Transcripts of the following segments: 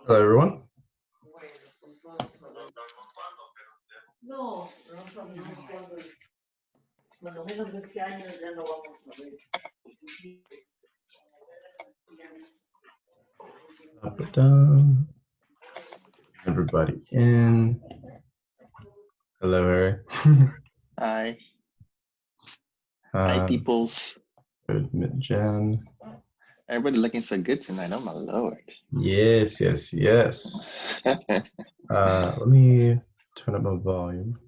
Hello, everyone. Up and down. Everybody in. Hello, Harry. Hi. Hi, peoples. Good Jen. Everybody looking so good tonight. Oh, my Lord. Yes. Let me turn up my volume.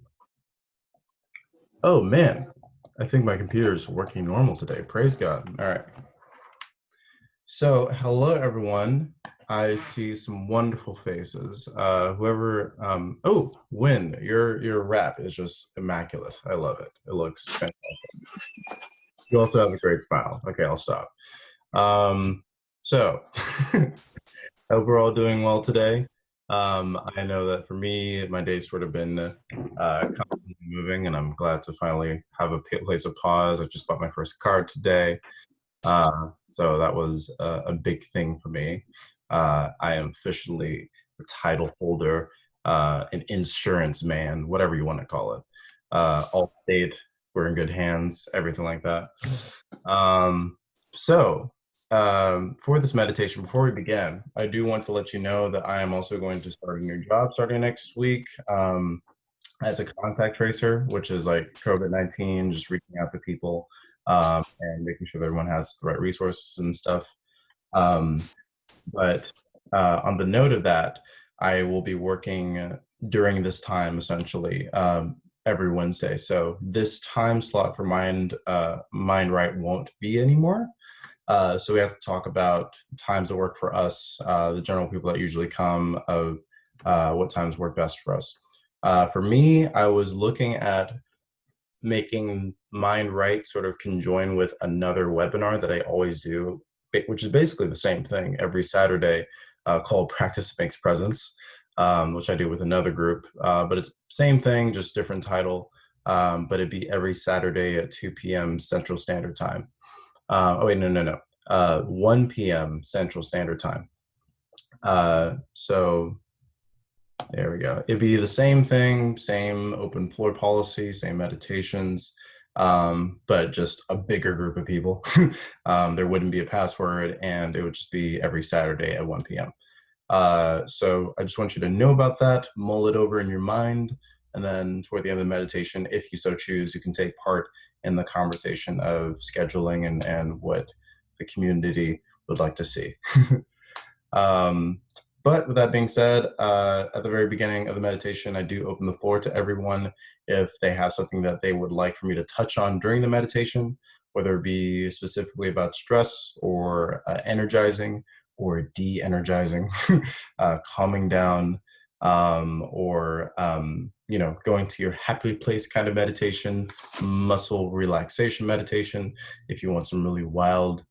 Oh, man. I think my computer is working normal today. Praise God. All right. So, hello, everyone. I see some wonderful faces. Whoever, Win, your rap is just immaculate. I love it. It looks fantastic. You also have a great smile. Okay, I'll stop. So, hope we're all doing well today. I know that for me, my day's sort of been constantly moving, and I'm glad to finally have a place of pause. I just bought my first car today. So that was a big thing for me. I am officially the title holder, an insurance man, whatever you want to call it. Allstate, we're in good hands, everything like that. For this meditation, before we begin, I do want to let you know that I am also going to start a new job starting next week as a contact tracer, which is like COVID-19, just reaching out to people and making sure that everyone has the right resources and stuff. But on the note of that, I will be working during this time, essentially, every Wednesday. So this time slot for Mind.Right won't be anymore. So we have to talk about times that work for us, the general people that usually come, of what times work best for us. For me, I was looking at making Mind.Right sort of conjoin with another webinar that I always do, which is basically the same thing every Saturday, called Practice Makes Presence, which I do with another group. But it's same thing, just different title. But it'd be every Saturday at 2 p.m. Central Standard Time. 1 p.m. Central Standard Time. So there we go. It'd be the same thing, same open floor policy, same meditations, but just a bigger group of people. There wouldn't be a password, and it would just be every Saturday at 1 p.m. So I just want you to know about that, mull it over in your mind, and then toward the end of the meditation, if you so choose, you can take part in the conversation of scheduling and what the community would like to see. But with that being said, at the very beginning of the meditation, I do open the floor to everyone if they have something that they would like for me to touch on during the meditation, whether it be specifically about stress or energizing or de-energizing, calming down, or going to your happy place kind of meditation, muscle relaxation meditation. If you want some really wild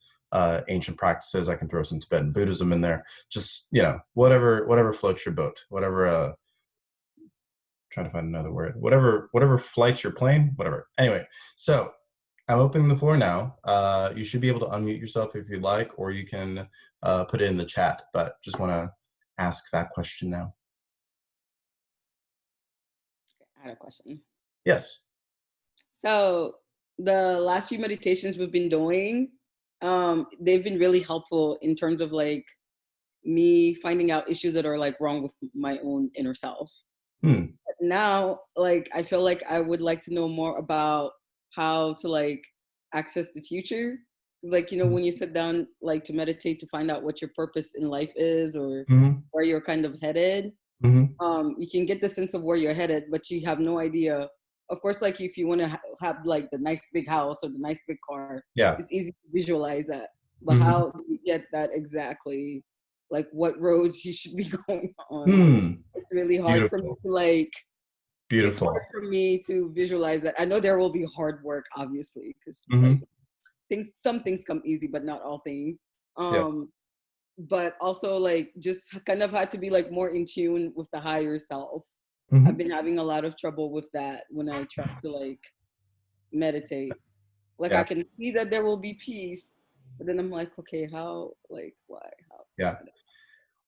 ancient practices, I can throw some Tibetan Buddhism in there. Just whatever floats your boat, whatever. Trying to find another word. Whatever flights your plane, whatever. Anyway, so I'm opening the floor now. You should be able to unmute yourself if you'd like, or you can put it in the chat. But just want to ask that question now. I had a question. Yes. So the last few meditations we've been doing, they've been really helpful in terms of like me finding out issues that are like wrong with my own inner self. But now, like, I feel like I would like to know more about how to like access the future. Like, when you sit down like to meditate to find out what your purpose in life is, or where you're kind of headed, you can get the sense of where you're headed, but you have no idea. Of course, like if you want to have like the nice big house or the nice big car, it's easy to visualize that. But how do you get that exactly? Like what roads you should be going on? It's really hard for me to like. It's hard for me to visualize that. I know there will be hard work, obviously, because some things come easy, but not all things. But also like just kind of had to be like more in tune with the higher self. I've been having a lot of trouble with that when I try to like meditate. Like I Yeah. can see that there will be peace, but then I'm like, okay, how? Like why? How? Yeah.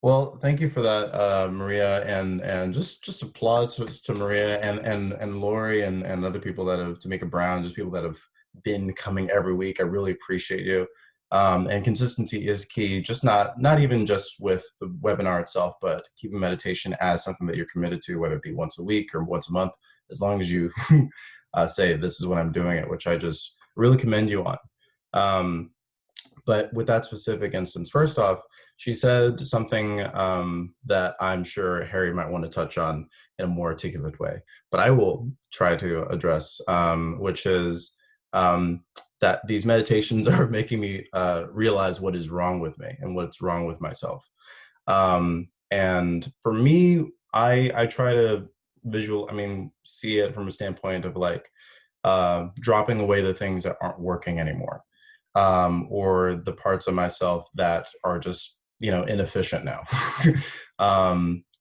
Well, thank you for that, Maria, and just applause to Maria and Lori and other people that have Tamika Brown, just people that have been coming every week. I really appreciate you. And consistency is key. Just not even just with the webinar itself, but keeping meditation as something that you're committed to, whether it be once a week or once a month, as long as you say this is when I'm doing it, which I just really commend you on. But with that specific instance, first off, she said something that I'm sure Harry might want to touch on in a more articulate way, but I will try to address, which is um, that these meditations are making me realize what is wrong with me and what's wrong with myself. And for me, I try to see it from a standpoint of like dropping away the things that aren't working anymore, or the parts of myself that are just inefficient now,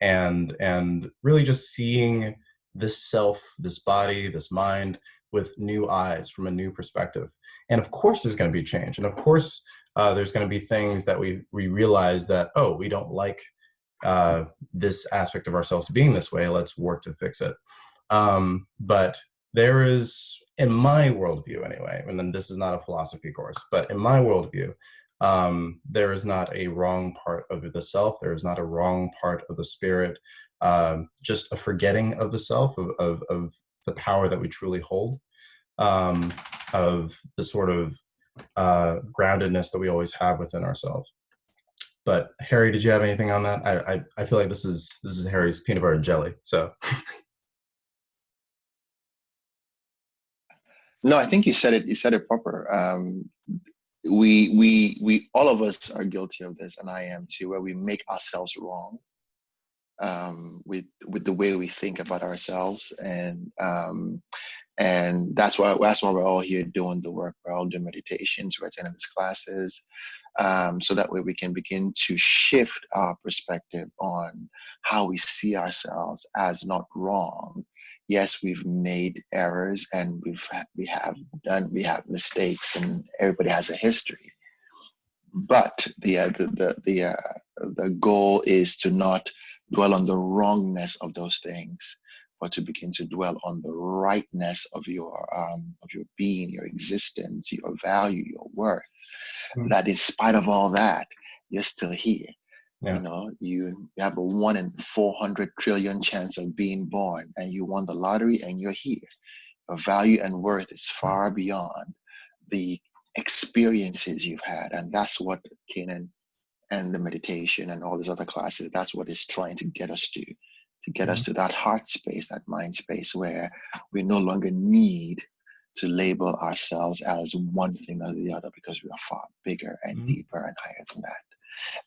and really just seeing this self, this body, this mind with new eyes from a new perspective. And of course, there's going to be change, and of course, there's going to be things that we realize that, oh, we don't like this aspect of ourselves being this way. Let's work to fix it. But there is, in my worldview anyway, and then this is not a philosophy course, but in my worldview, there is not a wrong part of the self. There is not a wrong part of the spirit. Just a forgetting of the self, of the power that we truly hold, of the sort of groundedness that we always have within ourselves. But Harry, did you have anything on that? I feel like this is Harry's peanut butter and jelly. So No, I think you said it. You said it proper. We all of us are guilty of this, and I am too, where we make ourselves wrong with the way we think about ourselves, and that's why we're all here doing the work. We're all doing meditations, we're attending these classes, so that way we can begin to shift our perspective on how we see ourselves as not wrong. Yes, we've made errors, and we have mistakes, and everybody has a history. But the goal is to not dwell on the wrongness of those things, but to begin to dwell on the rightness of your being, your existence, your value, your worth. That in spite of all that, you're still here. yeah. You have a 1 in 400 trillion chance of being born, and you won the lottery, and you're here. Your value and worth is far beyond the experiences you've had, and that's what Kanan and the meditation and all these other classes, that's what it's trying to get us to get us to that heart space, that mind space, where we no longer need to label ourselves as one thing or the other, because we are far bigger and deeper and higher than that.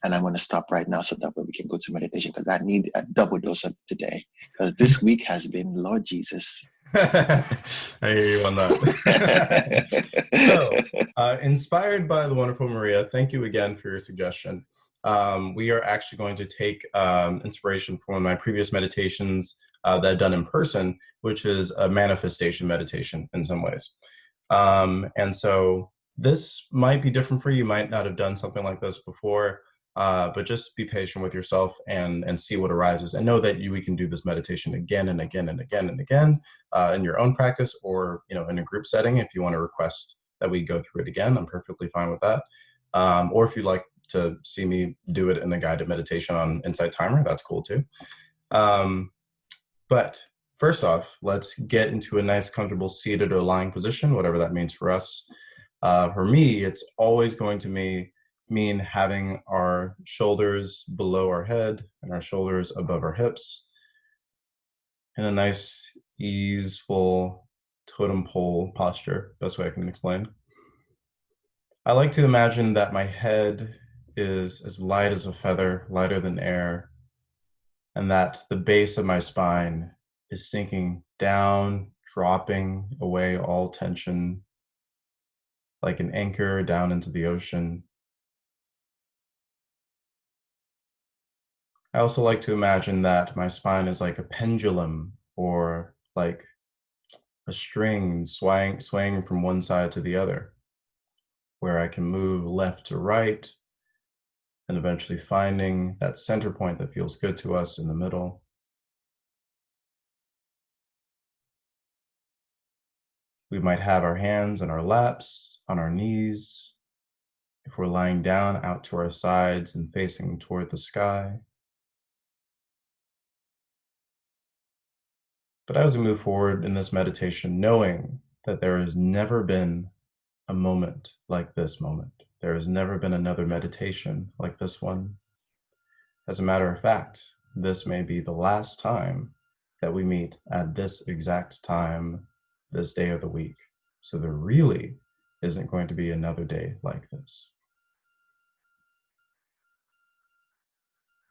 And I'm going to stop right now so that way we can go to meditation, because I need a double dose of it today, because this week has been, Lord Jesus. I hear you on that. So, inspired by the wonderful Maria, thank you again for your suggestion. We are actually going to take inspiration from one of my previous meditations that I've done in person, which is a manifestation meditation in some ways. And so this might be different for you. You might not have done something like this before, but just be patient with yourself and see what arises, and know that we can do this meditation again and again and again and again in your own practice, or in a group setting. If you want to request that we go through it again, I'm perfectly fine with that. Or if you'd like to see me do it in a guided meditation on Insight Timer, that's cool too. But first off, let's get into a nice, comfortable seated or lying position, whatever that means for us. For me, it's always going to mean having our shoulders below our head and our shoulders above our hips in a nice, easeful totem pole posture. Best way I can explain. I like to imagine that my head is as light as a feather, lighter than air, and that the base of my spine is sinking down, dropping away all tension, like an anchor down into the ocean. I also like to imagine that my spine is like a pendulum, or like a string swaying from one side to the other, where I can move left to right and eventually finding that center point that feels good to us in the middle. We might have our hands in our laps, on our knees, if we're lying down out to our sides and facing toward the sky. But as we move forward in this meditation, knowing that there has never been a moment like this moment, there has never been another meditation like this one. As a matter of fact, this may be the last time that we meet at this exact time, this day of the week. So there really isn't going to be another day like this.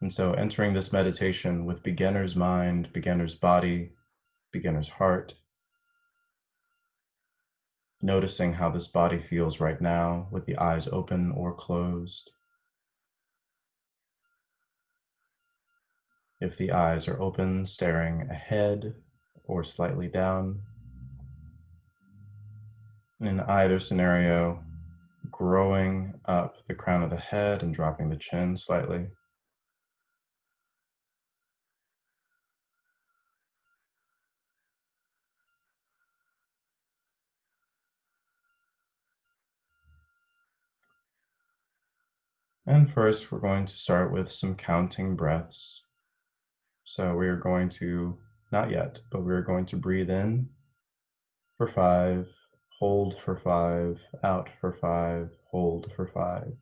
And so entering this meditation with beginner's mind, beginner's body, beginner's heart, noticing how this body feels right now with the eyes open or closed. If the eyes are open, staring ahead or slightly down. In either scenario, growing up the crown of the head and dropping the chin slightly. And first, we're going to start with some counting breaths. So we are going to, not yet, but we're going to breathe in for 5, hold for 5, out for 5, hold for 5.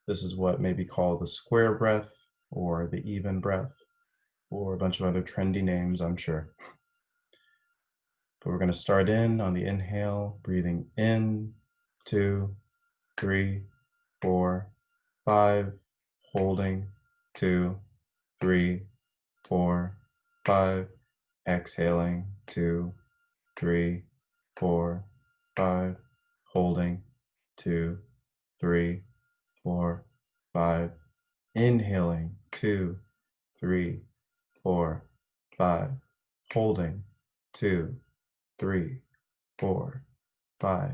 This is what may be called the square breath or the even breath or a bunch of other trendy names, I'm sure. But we're going to start in on the inhale, breathing in, 2, 3, 4, 5, holding, 2, 3, 4, 5, exhaling, 2, 3, 4, 5, holding, 2, 3, 4, 5, inhaling, 2, 3, 4, 5, holding, 2, 3, 4, 5,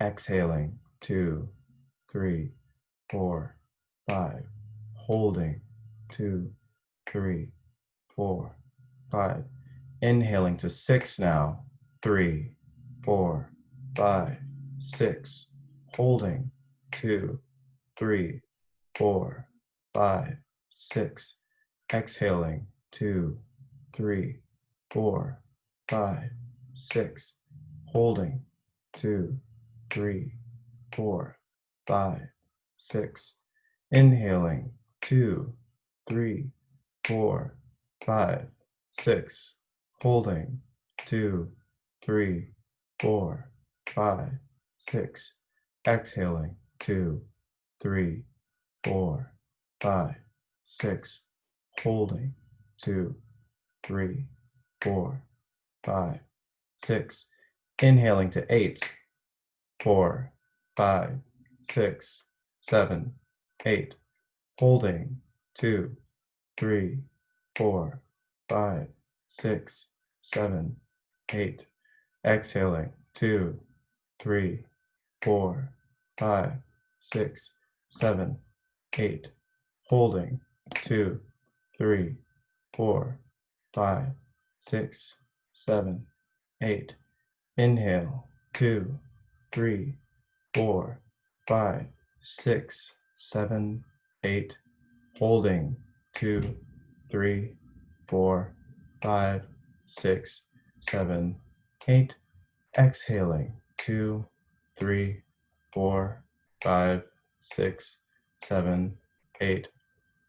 exhaling, 2, 3, 4, 5, holding, 2, 3, 4, 5, inhaling to 6 now, 3, 4, 5, 6, holding, 2, 3, 4, 5, 6, exhaling, 2, 3, 4, 5, 6, holding, 2, 3, 4, 5, 6, inhaling, 2, 3, 4, 5, 6, holding, 2, 3, 4, 5, 6, exhaling, 2, 3, 4, 5, 6, holding, 2, 3, 4, 5, 6, inhaling to 8, 4, 5, 6, 7, 8, holding, 2, 3, 4, 5, 6, 7, 8, exhaling, 2, 3, 4, 5, 6, 7, 8, holding, 2, 3, 4, 5, 6, 7, 8, inhale, 2, 3, 4, 5, 6, 7, 8, holding, 2, 3, 4, 5, 6, 7, 8, exhaling, 2, 3, 4, 5, 6, 7, 8,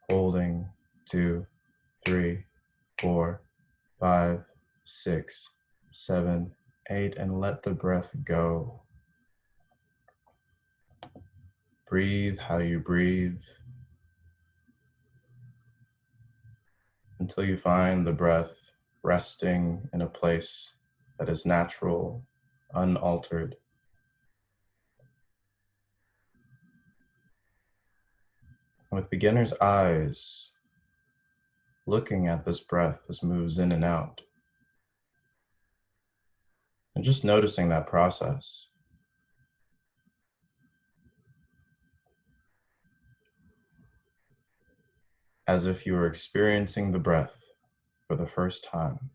holding, 2, 3, 4, 5, 6, 7, 8, and let the breath go. Breathe how you breathe until you find the breath resting in a place that is natural, unaltered. With beginner's eyes, looking at this breath as it moves in and out, And just noticing that process. As if you were experiencing the breath for the first time.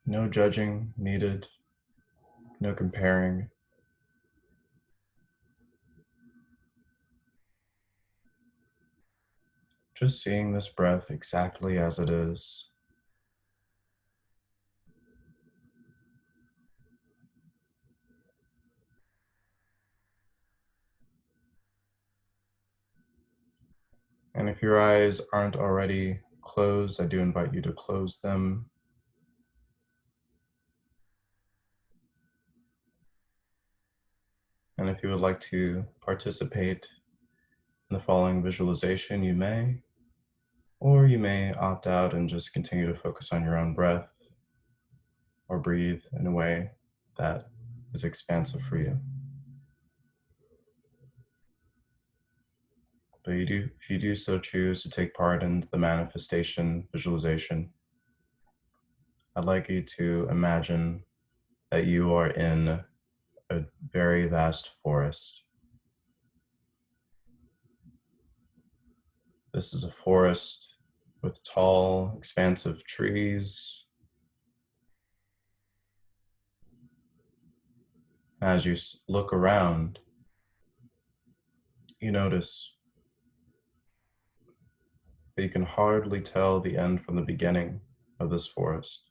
No judging needed, no comparing. Just seeing this breath exactly as it is. And if your eyes aren't already closed, I do invite you to close them. And if you would like to participate in the following visualization, you may, or you may opt out and just continue to focus on your own breath or breathe in a way that is expansive for you. But if you do so choose to take part in the manifestation visualization, I'd like you to imagine that you are in a very vast forest. This is a forest with tall, expansive trees. As you look around, you notice that you can hardly tell the end from the beginning of this forest.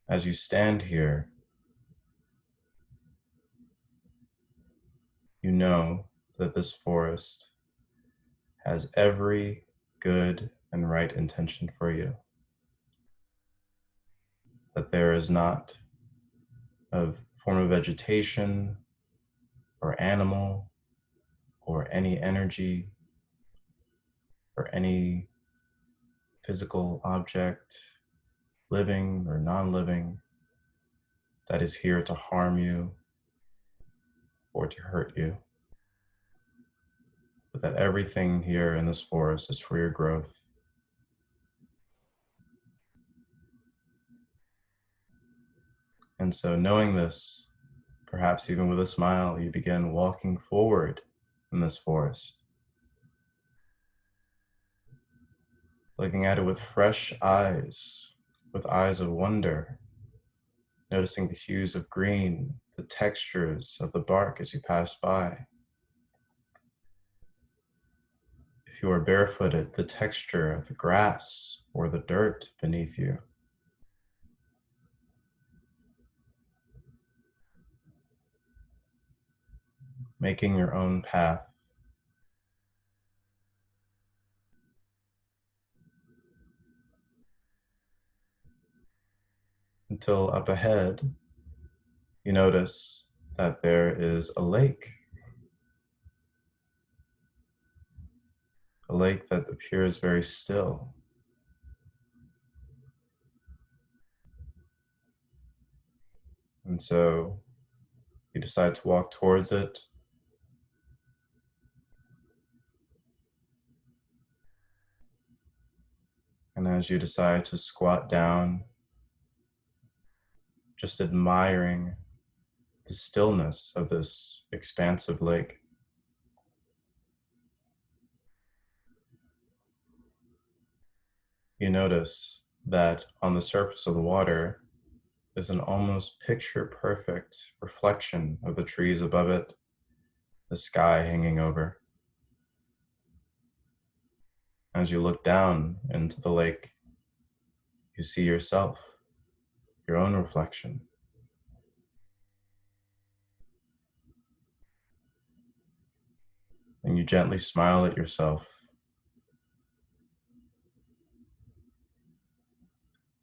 As you stand here, you know that this forest has every good and right intention for you. That there is not a form of vegetation or animal or any energy or any physical object, living or non-living, that is here to harm you or to hurt you. But that everything here in this forest is for your growth. And so knowing this, perhaps even with a smile, you begin walking forward in this forest, looking at it with fresh eyes, with eyes of wonder, noticing the hues of green, the textures of the bark as you pass by. If you are barefooted, the texture of the grass or the dirt beneath you. Making your own path. Until up ahead, you notice that there is a lake that appears very still. And so you decide to walk towards it. And as you decide to squat down, just admiring the stillness of this expansive lake, you notice that on the surface of the water is an almost picture-perfect reflection of the trees above it, the sky hanging over. As you look down into the lake, you see yourself, your own reflection. And you gently smile at yourself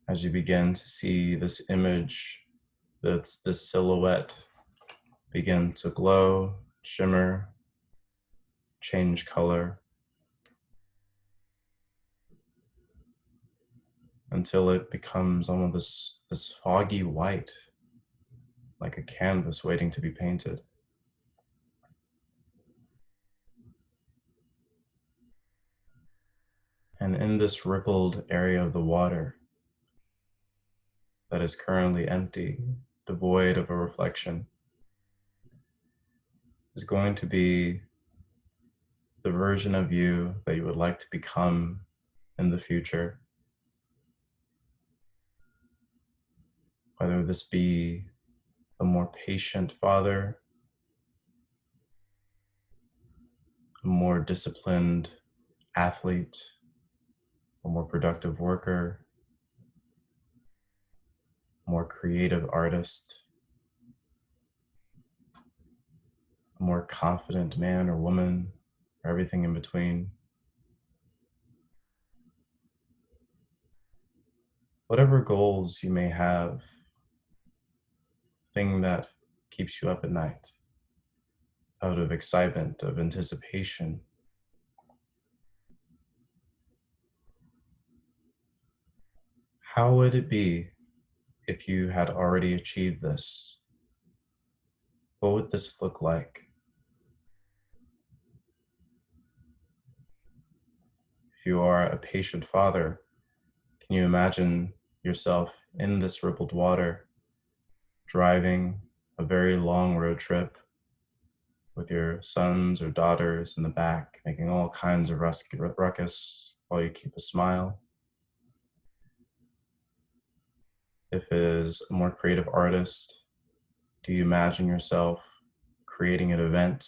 as you begin to see this image, this silhouette begin to glow, shimmer, change color, until it becomes almost this foggy white, like a canvas waiting to be painted. And in this rippled area of the water that is currently empty, devoid of a reflection, is going to be the version of you that you would like to become in the future. Whether this be a more patient father, a more disciplined athlete, a more productive worker, a more creative artist, a more confident man or woman, or everything in between. Whatever goals you may have, thing that keeps you up at night, out of excitement, of anticipation. How would it be if you had already achieved this? What would this look like? If you are a patient father, can you imagine yourself in this rippled water, driving a very long road trip with your sons or daughters in the back, making all kinds of ruckus while you keep a smile? If it is a more creative artist, do you imagine yourself creating an event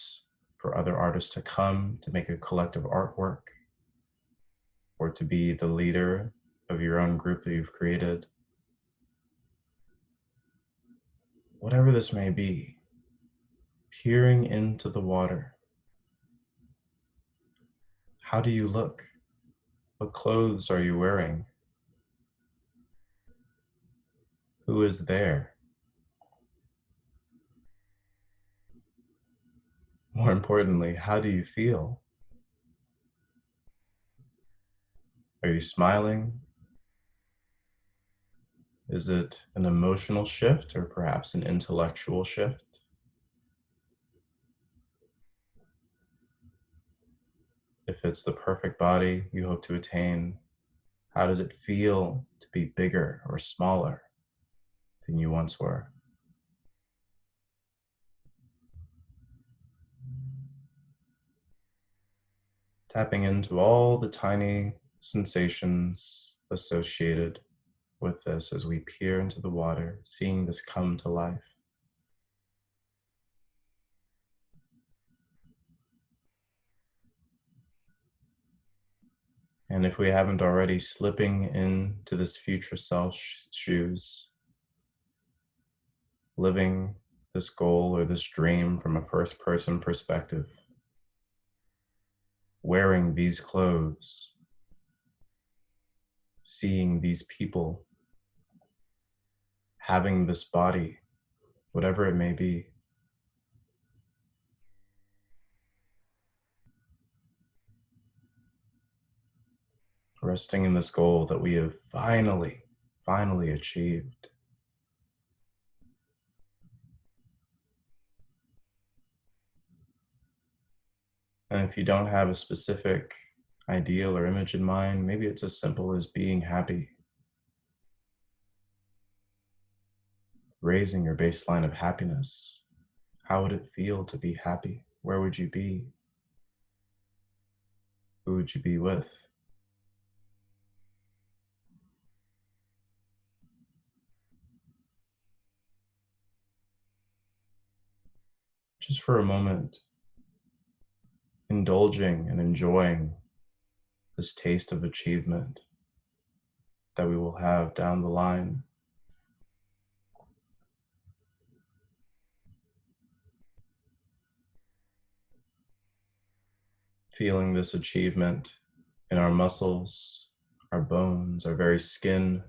for other artists to come to make a collective artwork, or to be the leader of your own group that you've created? Whatever this may be, peering into the water, how do you look? What clothes are you wearing? Who is there? More importantly, how do you feel? Are you smiling? Is it an emotional shift or perhaps an intellectual shift? If it's the perfect body you hope to attain, how does it feel to be bigger or smaller than you once were? Tapping into all the tiny sensations associated with this as we peer into the water, seeing this come to life. And if we haven't already, slipping into this future self's shoes, living this goal or this dream from a first person perspective, wearing these clothes, seeing these people, having this body, whatever it may be. Resting in this goal that we have finally achieved. And if you don't have a specific ideal or image in mind, maybe it's as simple as being happy, raising your baseline of happiness. How would it feel to be happy? Where would you be? Who would you be with? Just for a moment, indulging and enjoying this taste of achievement that we will have down the line. Feeling this achievement in our muscles, our bones, our very skin.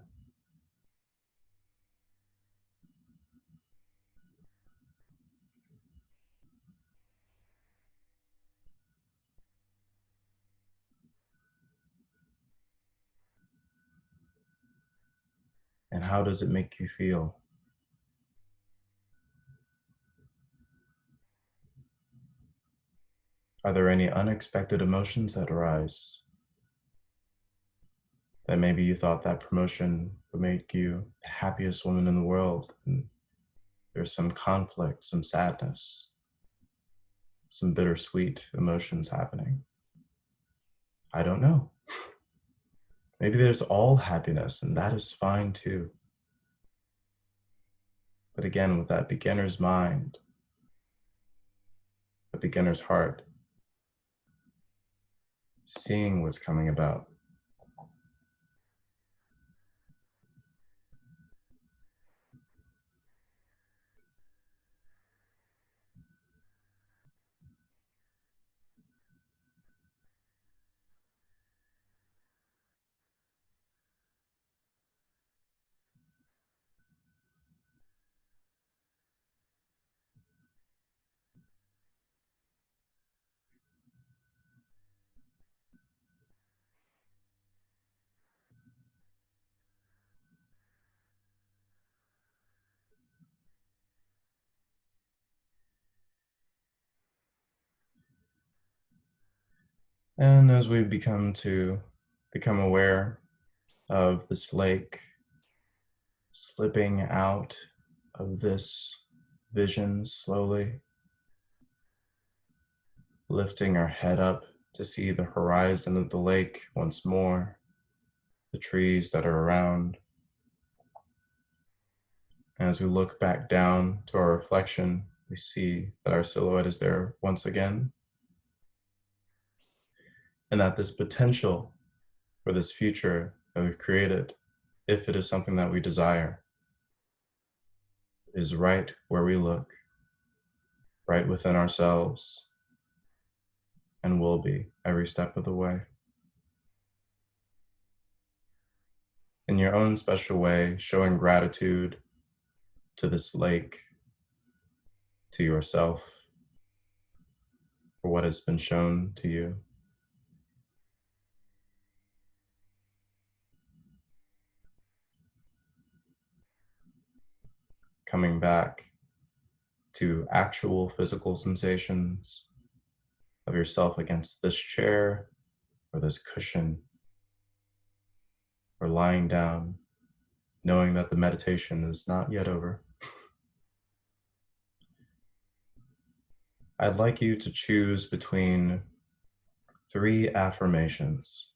And how does it make you feel? Are there any unexpected emotions that arise? That maybe you thought that promotion would make you the happiest woman in the world, and there's some conflict, some sadness, some bittersweet emotions happening. I don't know. Maybe there's all happiness, and that is fine too. But again, with that beginner's mind, the beginner's heart, seeing what's coming about. And as we become aware of this lake slipping out of this vision slowly, lifting our head up to see the horizon of the lake once more, the trees that are around. As we look back down to our reflection, we see that our silhouette is there once again, and that this potential for this future that we've created, if it is something that we desire, is right where we look, right within ourselves, and will be every step of the way. In your own special way, showing gratitude to this lake, to yourself, for what has been shown to you. Coming back to actual physical sensations of yourself against this chair or this cushion, or lying down, knowing that the meditation is not yet over. I'd like you to choose between 3 affirmations.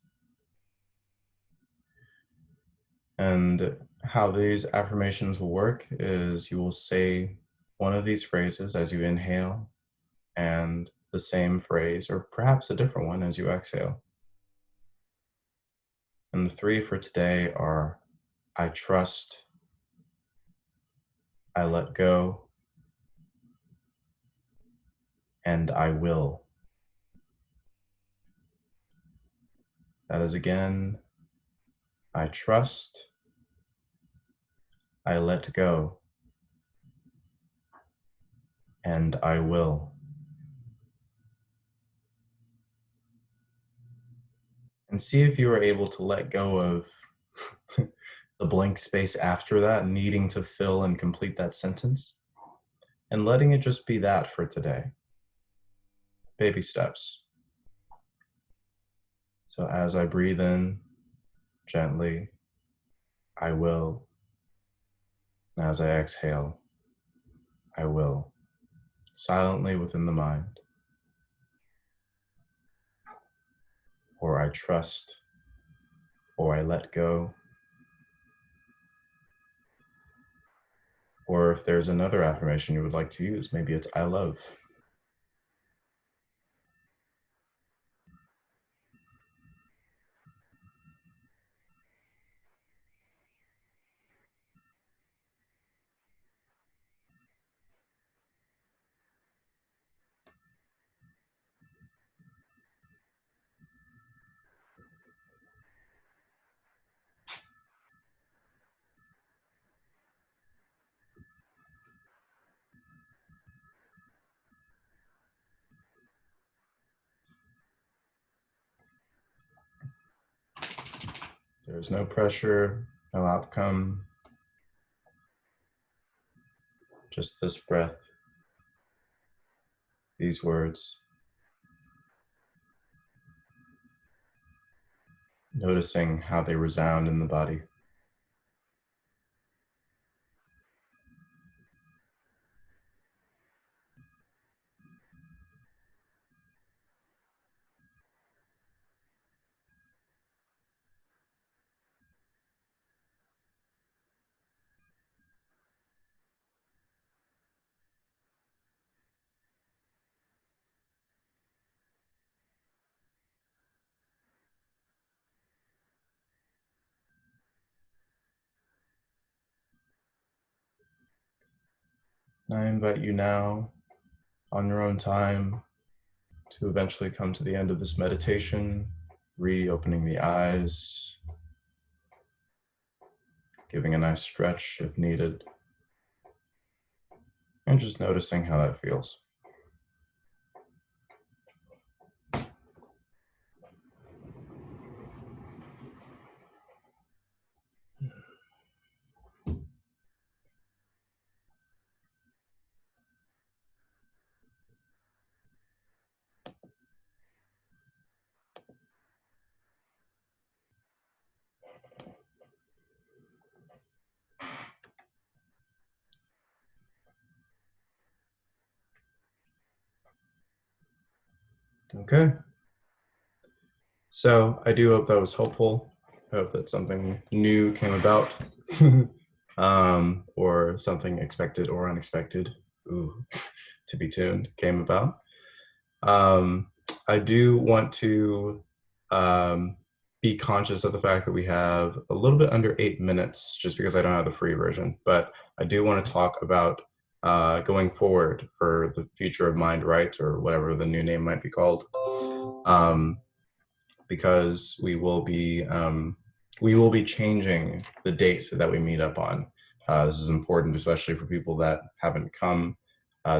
And how these affirmations will work is you will say one of these phrases as you inhale, and the same phrase, or perhaps a different one, as you exhale. And the 3 for today are: I trust, I let go, and I will. That is again: I trust, I let go, and I will. And see if you are able to let go of the blank space after that, needing to fill and complete that sentence, and letting it just be that for today. Baby steps. So as I breathe in gently, I will. And as I exhale, I will. Silently within the mind. Or I trust, or I let go. Or if there's another affirmation you would like to use, maybe it's I love. There's no pressure, no outcome, just this breath, these words. noticing how they resound in the body. And I invite you now, on your own time, to eventually come to the end of this meditation, reopening the eyes, giving a nice stretch if needed, and just noticing how that feels. Okay. So I do hope that was helpful. I hope that something new came about, or something expected or unexpected, to be tuned, came about. I do want to be conscious of the fact that we have a little bit under 8 minutes, just because I don't have the free version. But I do want to talk about going forward for the future of Mind.Right, or whatever the new name might be called. Because we will be changing the date that we meet up on. This is important, especially for people that haven't come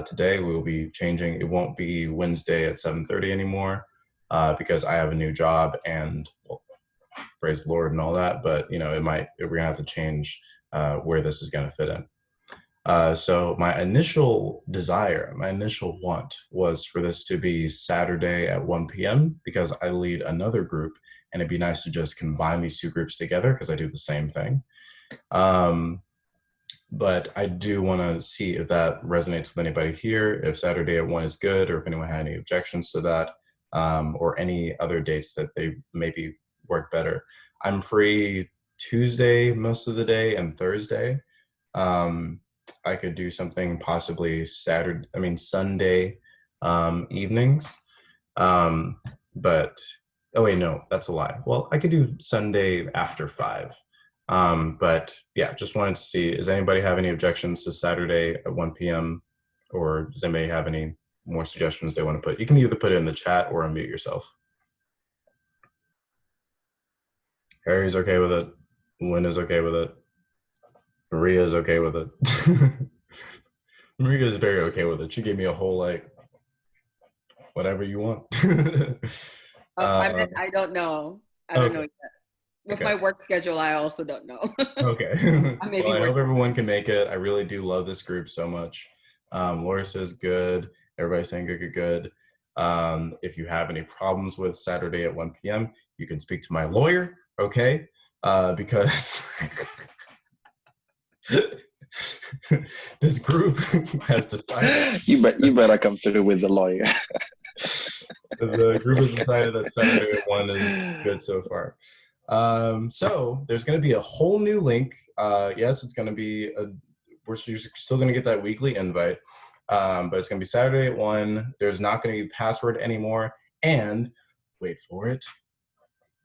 today. We will be changing. It won't be Wednesday at 7:30 anymore, because I have a new job, and well, praise the Lord and all that. But we're gonna have to change where this is gonna fit in. So my initial desire, my initial want, was for this to be Saturday at 1 p.m. because I lead another group, and it'd be nice to just combine these two groups together because I do the same thing. But I do want to see if that resonates with anybody here, if Saturday at 1 is good, or if anyone had any objections to that, or any other dates that they maybe work better. I'm free Tuesday most of the day and Thursday. I could do something possibly Sunday evenings. But oh wait, no, that's a lie. Well, I could do Sunday after 5. But yeah, just wanted to see, does anybody have any objections to Saturday at 1 p.m.? Or does anybody have any more suggestions they want to put? You can either put it in the chat or unmute yourself. Harry's okay with it. Lynn is okay with it. Maria's okay with it. Maria is very okay with it. She gave me a whole whatever you want. I don't know. I don't know Okay. yet. With Okay. my work schedule, I also don't know. Okay. Well, I hope everyone can make it. I really do love this group so much. Laura says good. Everybody's saying good, good, good. If you have any problems with Saturday at 1 p.m., you can speak to my lawyer, okay? Because this group has decided. You better come through with the lawyer. The group has decided that Saturday at 1 is good so far. So there's going to be a whole new link. Yes, it's going to be we're still going to get that weekly invite, but it's going to be Saturday at 1. There's not going to be password anymore, and wait for it,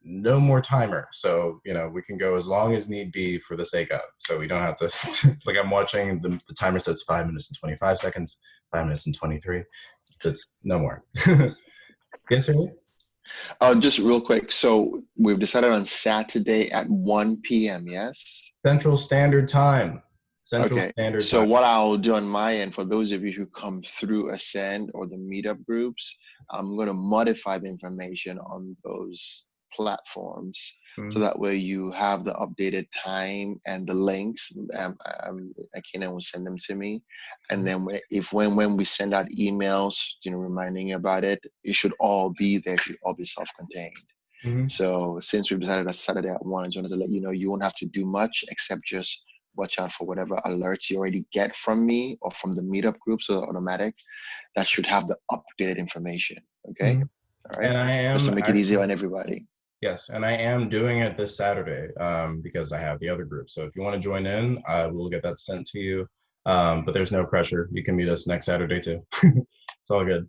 no more timer. So we can go as long as need be for the sake of. So we don't have to like I'm watching the timer says 5 minutes and 25 seconds, 5 minutes and 23. That's no more. Yes, sir. Oh, just real quick. So we've decided on Saturday at 1 p.m. Yes. Central Standard Time. Okay. Standard So Time. what I'll do on my end, for those of you who come through Ascend or the meetup groups, I'm going to modify the information on those platforms, so that way you have the updated time and the links. Akina will send them to me, and then when we send out emails, reminding you about it, it should all be there. It should all be self-contained. Mm-hmm. So since we've decided that Saturday at 1, I just wanted to let you know you won't have to do much except just watch out for whatever alerts you already get from me or from the meetup groups or automatic. That should have the updated information. Okay. Mm-hmm. All right. And I Just to am make it easier actually, on everybody. yes, and I am doing it this Saturday because I have the other group. So if you want to join in, I will get that sent to you. But there's no pressure. You can meet us next Saturday too. It's all good.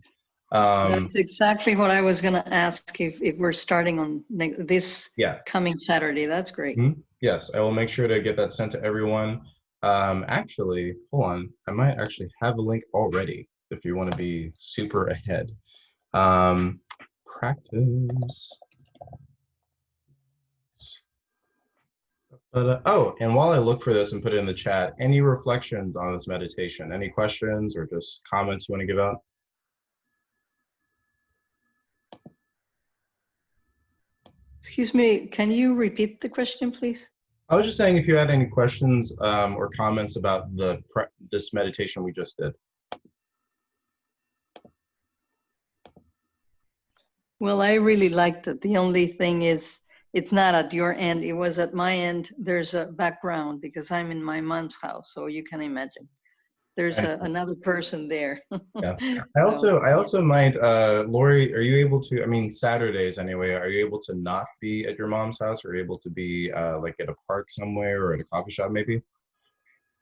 That's exactly what I was going to ask if we're starting on this Yeah. coming Saturday. That's great. Mm-hmm. Yes, I will make sure to get that sent to everyone. Actually, hold on. I might actually have a link already if you want to be super ahead. Practice. But oh, and while I look for this and put it in the chat, any reflections on this meditation? Any questions or just comments you want to give out? Excuse me, can you repeat the question, please? I was just saying if you had any questions or comments about this meditation we just did. Well, I really liked it. The only thing is, it's not at your end. It was at my end. There's a background because I'm in my mom's house, so you can imagine. There's another person there. Yeah. I also might, Lori, are you able to, I mean, Saturdays anyway, are you able to not be at your mom's house or able to be like at a park somewhere or at a coffee shop maybe?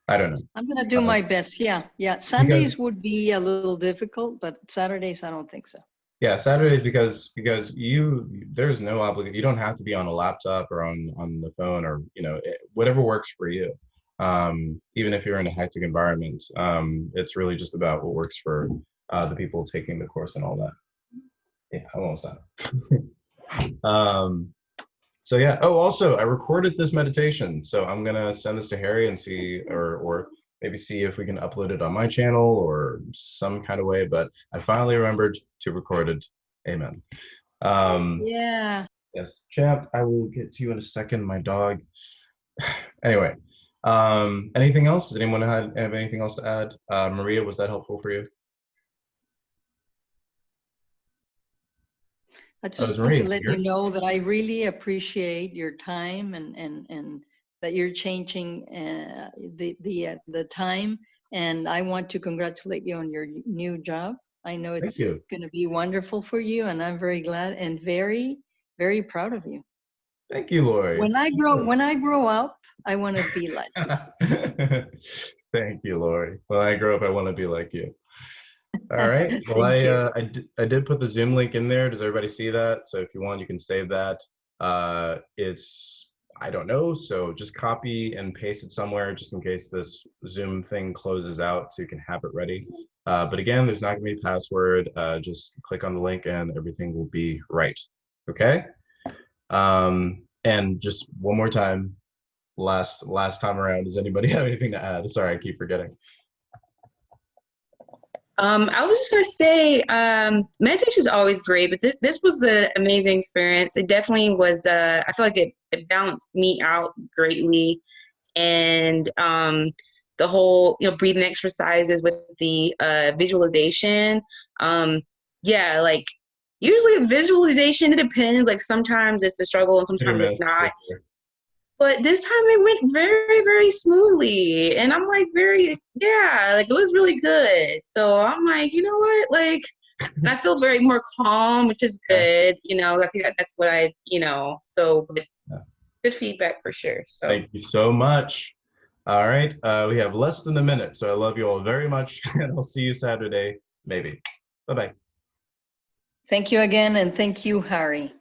I don't know. I'm going to do my best. Yeah. Sundays would be a little difficult, but Saturdays, I don't think so. Yeah, Saturdays because there's no obligation. You don't have to be on a laptop or on the phone or whatever works for you. Even if you're in a hectic environment, it's really just about what works for the people taking the course and all that. Yeah, almost that. So yeah. Oh, also, I recorded this meditation, so I'm gonna send this to Harry and see, or maybe see if we can upload it on my channel or some kind of way. But I finally remembered to record it. Amen. Yeah. Yes, champ. I will get to you in a second. My dog. Anyway, anything else? Does anyone have anything else to add? Maria, was that helpful for you? I just want to let you know that I really appreciate your time and that you're changing the time. And I want to congratulate you on your new job. I know it's going to be wonderful for you, and I'm very glad and very, very proud of you. Thank you, Lori. When I grow up, I want to be like you. Thank you, Lori. When I grow up, I want to be like you. All right. Well, I did put the Zoom link in there. Does everybody see that? So if you want, you can save that. It's, I don't know. So just copy and paste it somewhere just in case this Zoom thing closes out so you can have it ready. But again, there's not gonna be a password. Just click on the link and everything will be right. Okay. And just one more time, last time around, does anybody have anything to add? Sorry, I keep forgetting. I was just gonna say, meditation is always great, but this was an amazing experience. It definitely was. I feel like it balanced me out greatly, and the whole breathing exercises with the visualization. Yeah, like usually a visualization, it depends. Like sometimes it's a struggle and sometimes it's not. But this time it went very, very smoothly. And I'm like, like it was really good. So I'm like, you know what? Like, and I feel very more calm, which is good. I think that's what so but good feedback for sure. So thank you so much. All right. We have less than a minute. So I love you all very much. And I'll see you Saturday, maybe. Bye-bye. Thank you again. And thank you, Harry.